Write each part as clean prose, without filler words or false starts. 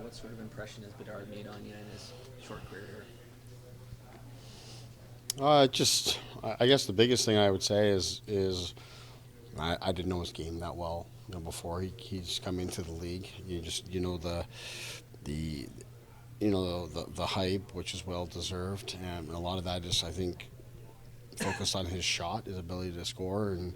what sort of impression has Bedard made on you in his short career here? I guess the biggest thing I would say is I didn't know his game that well, before he's come into the league. You know the the hype, which is well deserved, and a lot of that is, I think, focused on his shot, his ability to score, and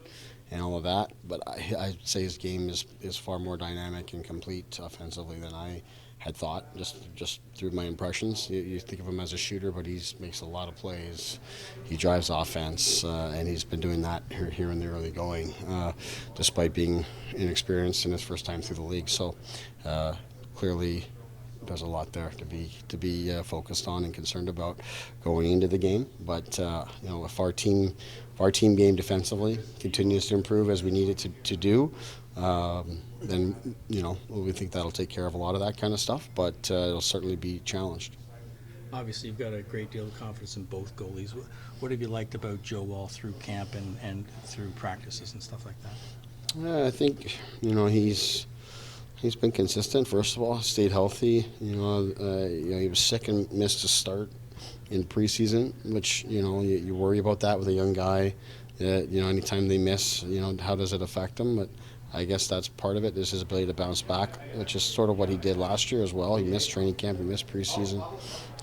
all of that. But I'd say his game is far more dynamic and complete offensively than I had thought, just through my impressions. You think of him as a shooter, but he makes a lot of plays. He drives offense, and he's been doing that here in the early going, despite being inexperienced in his first time through the league. So clearly, there's a lot there to be focused on and concerned about going into the game. But if our team game defensively continues to improve as we need it to do, then we think that'll take care of a lot of that kind of stuff. But it'll certainly be challenged. Obviously, you've got a great deal of confidence in both goalies. What have you liked about Joe all through camp and through practices and stuff like that? I think he's been consistent. First of all, stayed healthy. He was sick and missed a start in preseason, which you worry about that with a young guy. Anytime they miss, how does it affect him? But I guess that's part of it, is his ability to bounce back, which is sort of what he did last year as well. He missed training camp, he missed preseason,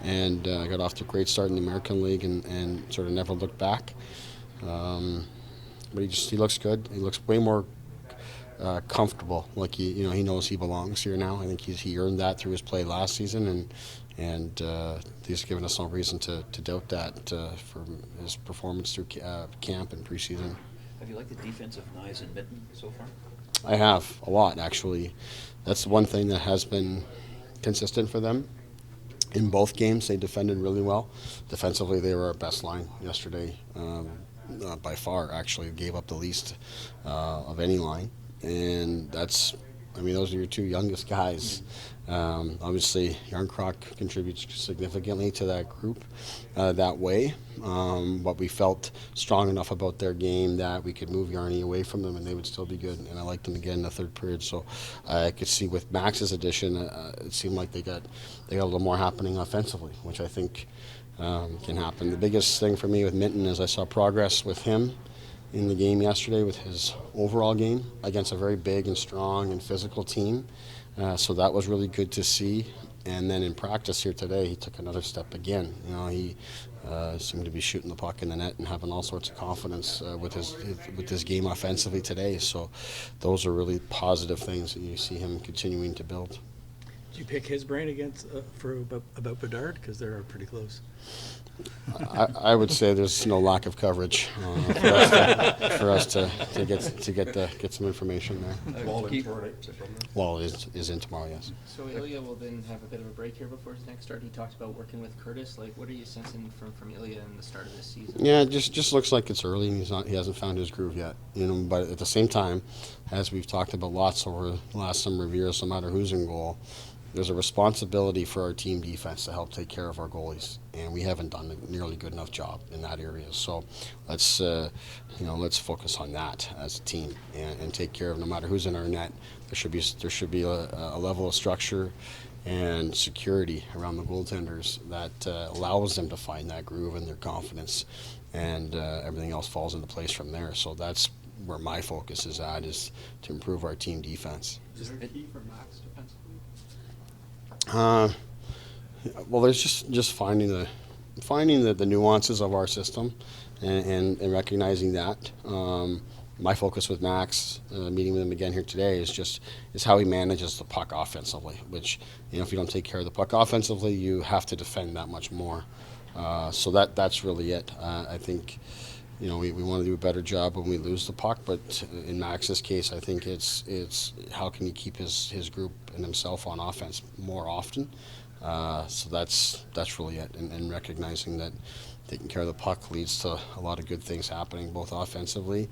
and got off to a great start in the American League and sort of never looked back. But he looks good. He looks way more comfortable. Like he knows he belongs here now. I think he earned that through his play last season, and he's given us no reason to doubt that from his performance through camp and preseason. Have you liked the defensive knives in Mitten so far? I have a lot, actually. That's one thing that has been consistent for them. In both games, they defended really well. Defensively, they were our best line yesterday, by far. Actually, gave up the least of any line, and those are your two youngest guys. Obviously, Yarncroc contributes significantly to that group that way, but we felt strong enough about their game that we could move Yarny away from them and they would still be good. And I liked them again in the third period. So I could see with Max's addition, it seemed like they got a little more happening offensively, which I think can happen. The biggest thing for me with Minton is I saw progress with him in the game yesterday with his overall game against a very big and strong and physical team. So that was really good to see. And then in practice here today, he took another step again. He seemed to be shooting the puck in the net and having all sorts of confidence with his game offensively today. So those are really positive things that you see him continuing to build. Did you pick his brain about Bedard, because they're pretty close? I would say there's no lack of coverage for us to get some information there. Wall is in tomorrow, yes. So Ilya will then have a bit of a break here before his next start. He talked about working with Curtis. What are you sensing from Ilya in the start of this season? Yeah, it just looks like it's early and he hasn't found his groove yet. But at the same time, as we've talked about lots over the last number of years, no matter who's in goal, there's a responsibility for our team defense to help take care of our goalies, and we haven't done a nearly good enough job in that area. So let's focus on that as a team and take care of, no matter who's in our net. There should be a level of structure and security around the goaltenders that allows them to find that groove and their confidence, and everything else falls into place from there. So that's where my focus is to improve our team defense. Is there a key for Max defensively? Well, there's just finding the nuances of our system and recognizing that. My focus with Max, meeting with him again here today, is how he manages the puck offensively. Which, if you don't take care of the puck offensively, you have to defend that much more. So that's really it. I think we want to do a better job when we lose the puck, but in Max's case, I think it's how can he keep his group and himself on offense more often. So that's really it, and recognizing that taking care of the puck leads to a lot of good things happening, both offensively,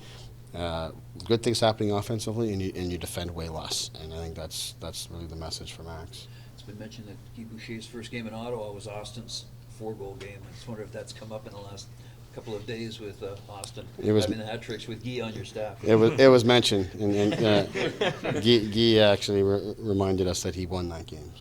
good things happening offensively, and you defend way less. And I think that's really the message for Max. It's been mentioned that Guy Boucher's first game in Ottawa was Austin's 4-goal game. I just wonder if that's come up in the last couple of days with Austin. It was- having the hat tricks with Guy on your staff. It was mentioned, and Guy actually reminded us that he won that game.